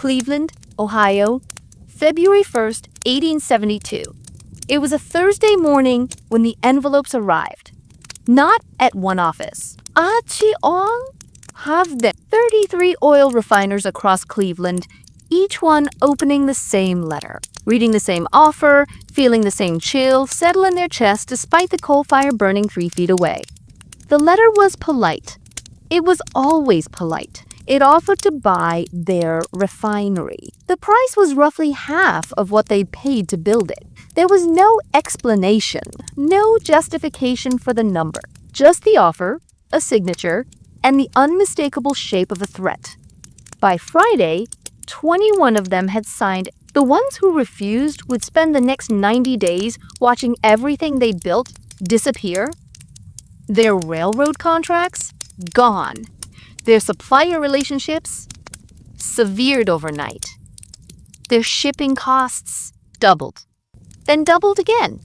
Cleveland, Ohio, February 1st, 1872. It was a Thursday morning when the envelopes arrived. Not at one office. Have the 33 oil refiners across Cleveland, each one opening the same letter, reading the same offer, feeling the same chill settle in their chest despite the coal fire burning 3 feet away. The letter was polite. It was always polite. It offered to buy their refinery. The price was roughly half of what they'd paid to build it. There was no explanation, no justification for the number, just the offer, a signature, and the unmistakable shape of a threat. By Friday, 21 of them had signed. The ones who refused would spend the next 90 days watching everything they built disappear. Their railroad contracts, gone. Their supplier relationships, severed overnight. Their shipping costs, doubled. Then doubled again.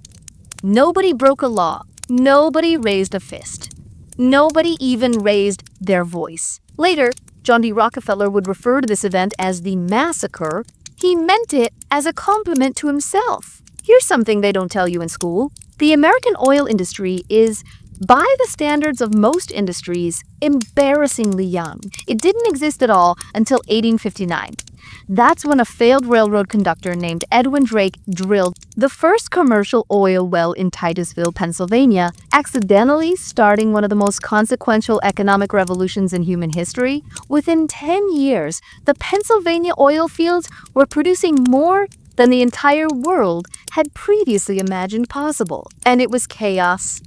Nobody broke a law. Nobody raised a fist. Nobody even raised their voice. Later, John D. Rockefeller would refer to this event as the Massacre. He meant it as a compliment to himself. Here's something they don't tell you in school. The American oil industry is, by the standards of most industries, embarrassingly young. It didn't exist at all until 1859. That's when a failed railroad conductor named Edwin Drake drilled the first commercial oil well in Titusville, Pennsylvania, accidentally starting one of the most consequential economic revolutions in human history. Within 10 years, the Pennsylvania oil fields were producing more than the entire world had previously imagined possible. And it was chaos.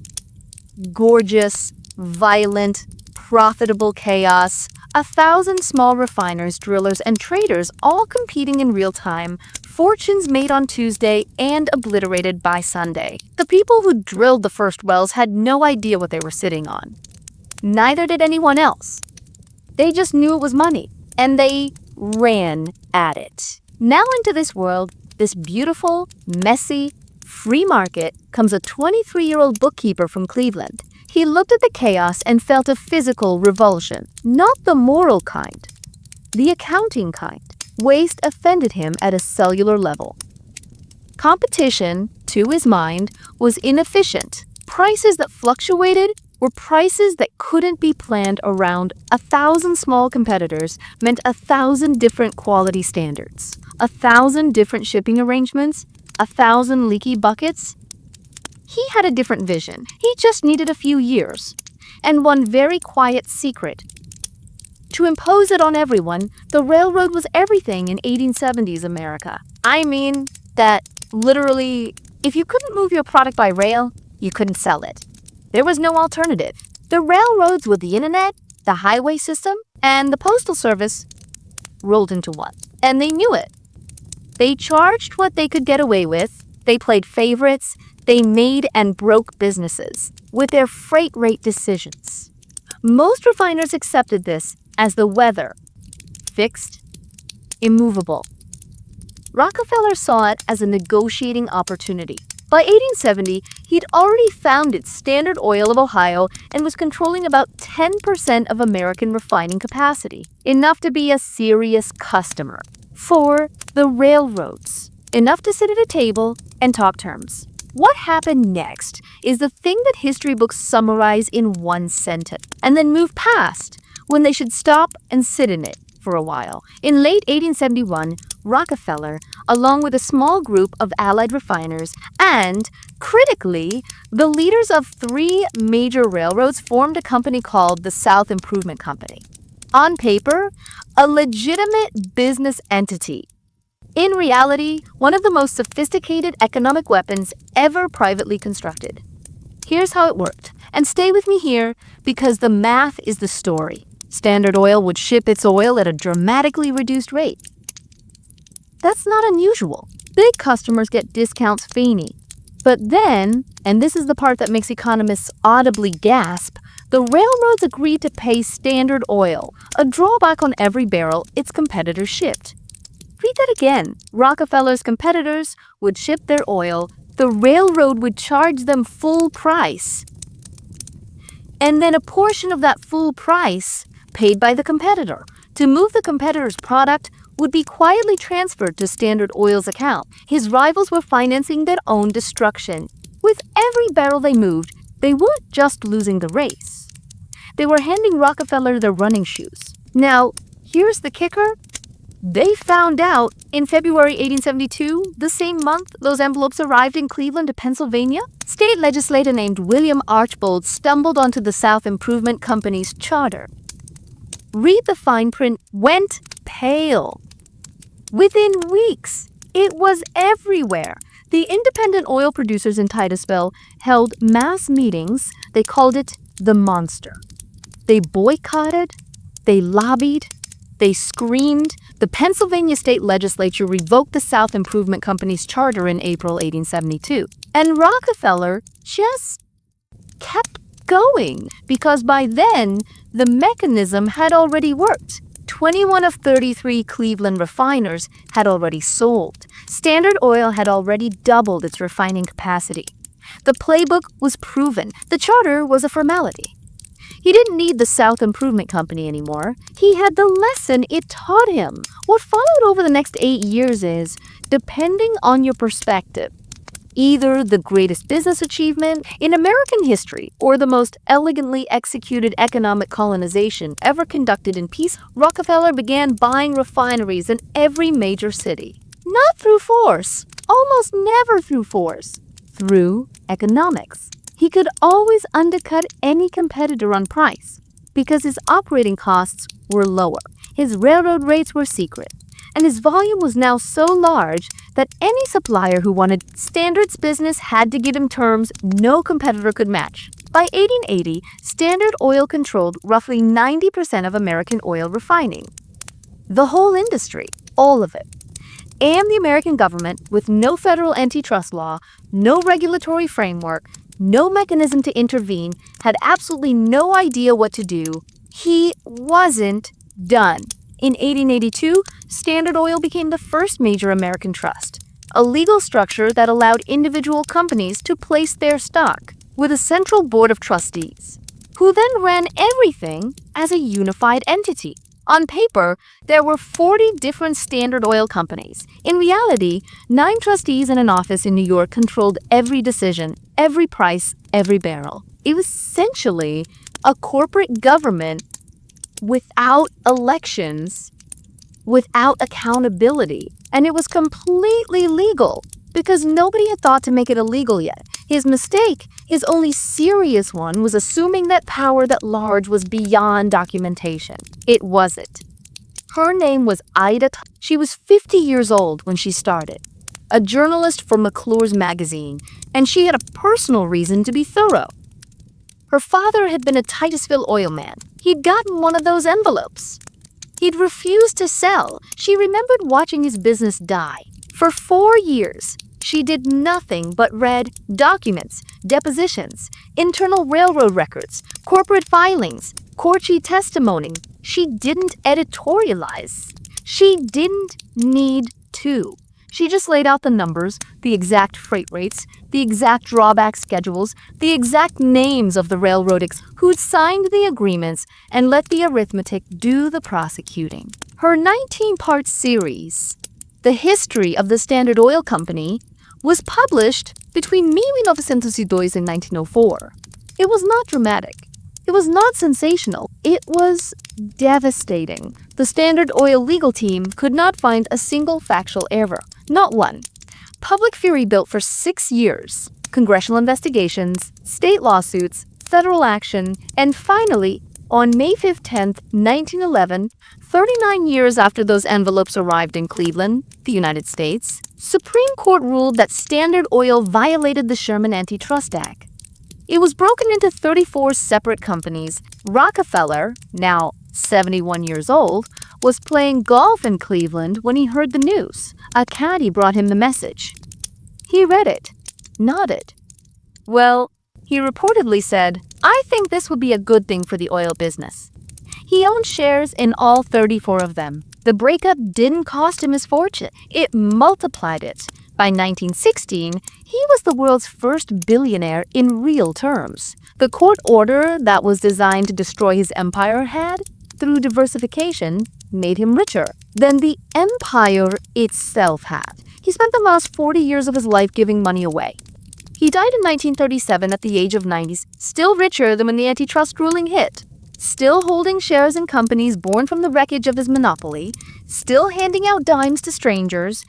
Gorgeous, violent, profitable chaos. 1,000 small refiners, drillers, and traders all competing in real time, fortunes made on Tuesday and obliterated by Sunday. The people who drilled the first wells had no idea what they were sitting on. Neither did anyone else. They just knew it was money, and they ran at it. Now into this world, this beautiful, messy, free market, comes a 23-year-old bookkeeper from Cleveland. He looked at the chaos and felt a physical revulsion. Not the moral kind, the accounting kind. Waste offended him at a cellular level. Competition, to his mind, was inefficient. Prices that fluctuated were prices that couldn't be planned around. 1,000 small competitors meant 1,000 different quality standards, 1,000 different shipping arrangements, 1,000 leaky buckets. He had a different vision. He just needed a few years. And one very quiet secret. To impose it on everyone, the railroad was everything in 1870s America. I mean that literally, if you couldn't move your product by rail, you couldn't sell it. There was no alternative. The railroads with the internet, the highway system, and the postal service rolled into one. And they knew it. They charged what they could get away with. They played favorites. They made and broke businesses with their freight rate decisions. Most refiners accepted this as the weather, fixed, immovable. Rockefeller saw it as a negotiating opportunity. By 1870, he'd already founded Standard Oil of Ohio and was controlling about 10% of American refining capacity, enough to be a serious customer for the railroads, enough to sit at a table and talk terms. What happened next is the thing that history books summarize in one sentence and then move past when they should stop and sit in it for a while. In late 1871, Rockefeller, along with a small group of allied refiners and, critically, the leaders of 3 major railroads, formed a company called the South Improvement Company. On paper, a legitimate business entity. In reality, one of the most sophisticated economic weapons ever privately constructed. Here's how it worked. And stay with me here because the math is the story. Standard Oil would ship its oil at a dramatically reduced rate. That's not unusual. Big customers get discounts feeney. But then, and this is the part that makes economists audibly gasp, the railroads agreed to pay Standard Oil, a drawback on every barrel its competitors shipped. Read that again. Rockefeller's competitors would ship their oil. The railroad would charge them full price. And then a portion of that full price paid by the competitor to move the competitor's product would be quietly transferred to Standard Oil's account. His rivals were financing their own destruction. With every barrel they moved, they weren't just losing the race. They were handing Rockefeller their running shoes. Now, here's the kicker. They found out in February 1872, the same month those envelopes arrived in Cleveland to Pennsylvania. State legislator named William Archbold stumbled onto the South Improvement Company's charter. Read the fine print, went pale. Within weeks, it was everywhere. The independent oil producers in Titusville held mass meetings. They called it the Monster. They boycotted, they lobbied, they screamed. The Pennsylvania state legislature revoked the South Improvement Company's charter in April 1872. And Rockefeller just kept going because by then, the mechanism had already worked. 21 of 33 Cleveland refiners had already sold. Standard Oil had already doubled its refining capacity. The playbook was proven. The charter was a formality. He didn't need the South Improvement Company anymore. He had the lesson it taught him. What followed over the next 8 years is, depending on your perspective, either the greatest business achievement in American history or the most elegantly executed economic colonization ever conducted in peace. Rockefeller began buying refineries in every major city. Not through force, almost never through force, through economics. He could always undercut any competitor on price because his operating costs were lower. His railroad rates were secret, and his volume was now so large that any supplier who wanted Standard's business had to give him terms no competitor could match. By 1880, Standard Oil controlled roughly 90% of American oil refining. The whole industry, all of it. And the American government, with no federal antitrust law, no regulatory framework, no mechanism to intervene, had absolutely no idea what to do. He wasn't done. In 1882, Standard Oil became the first major American trust, a legal structure that allowed individual companies to place their stock with a central board of trustees, who then ran everything as a unified entity. On paper, there were 40 different Standard Oil companies. In reality, 9 trustees in an office in New York controlled every decision, every price, every barrel. It was essentially a corporate government without elections, without accountability. And it was completely legal because nobody had thought to make it illegal yet. His mistake, his only serious one, was assuming that power that large was beyond documentation. It wasn't. Her name was Ida. She was 50 years old when she started, a journalist for McClure's magazine, and she had a personal reason to be thorough. Her father had been a Titusville oil man. He'd gotten one of those envelopes. He'd refused to sell. She remembered watching his business die. For 4 years, she did nothing but read documents, depositions, internal railroad records, corporate filings, court sheet testimony. She didn't editorialize. She didn't need to. She just laid out the numbers, the exact freight rates, the exact drawback schedules, the exact names of the railroad who'd signed the agreements, and let the arithmetic do the prosecuting. Her 19-part series, The History of the Standard Oil Company, was published between 1902 and 1904. It was not dramatic. It was not sensational. It was devastating. The Standard Oil legal team could not find a single factual error. Not one. Public fury built for 6 years. Congressional investigations, state lawsuits, federal action, and finally, on May 15, 1911, 39 years after those envelopes arrived in Cleveland, the United States, Supreme Court ruled that Standard Oil violated the Sherman Antitrust Act. It was broken into 34 separate companies. Rockefeller, now 71 years old, was playing golf in Cleveland when he heard the news. A caddy brought him the message. He read it, nodded. Well, he reportedly said, "I think this would be a good thing for the oil business." He owned shares in all 34 of them. The breakup didn't cost him his fortune. It multiplied it. By 1916, he was the world's first billionaire in real terms. The court order that was designed to destroy his empire had, through diversification, made him richer than the empire itself had. He spent the last 40 years of his life giving money away. He died in 1937 at the age of 90, still richer than when the antitrust ruling hit, still holding shares in companies born from the wreckage of his monopoly, still handing out dimes to strangers,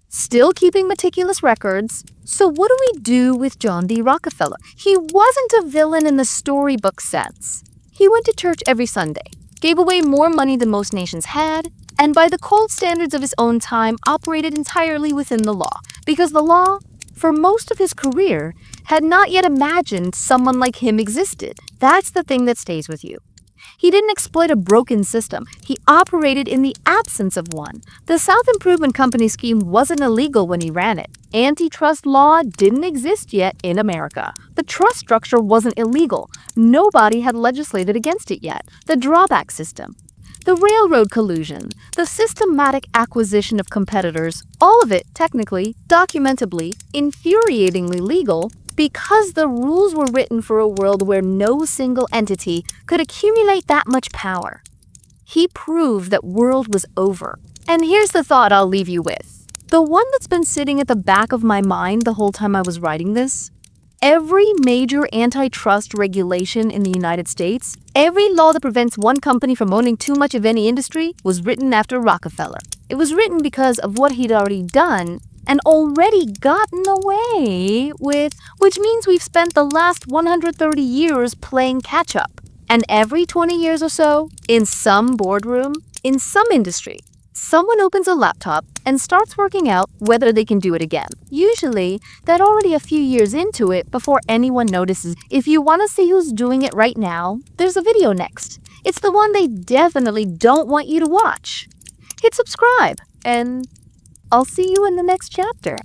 still keeping meticulous records. So what do we do with John D. Rockefeller? He wasn't a villain in the storybook sense. He went to church every Sunday, gave away more money than most nations had, and by the cold standards of his own time, operated entirely within the law, because the law, for most of his career, had not yet imagined someone like him existed. That's the thing that stays with you. He didn't exploit a broken system. He operated in the absence of one. The South Improvement Company scheme wasn't illegal when he ran it. Antitrust law didn't exist yet in America. The trust structure wasn't illegal. Nobody had legislated against it yet. The drawback system, the railroad collusion, the systematic acquisition of competitors, all of it technically, documentably, infuriatingly legal, because the rules were written for a world where no single entity could accumulate that much power. He proved that world was over. And here's the thought I'll leave you with. The one that's been sitting at the back of my mind the whole time I was writing this. Every major antitrust regulation in the United States, every law that prevents one company from owning too much of any industry, was written after Rockefeller. It was written because of what he'd already done and already gotten away with, which means we've spent the last 130 years playing catch-up. And every 20 years or so, in some boardroom, in some industry, someone opens a laptop and starts working out whether they can do it again. Usually, they're already a few years into it before anyone notices. If you want to see who's doing it right now, there's a video next. It's the one they definitely don't want you to watch. Hit subscribe, and I'll see you in the next chapter.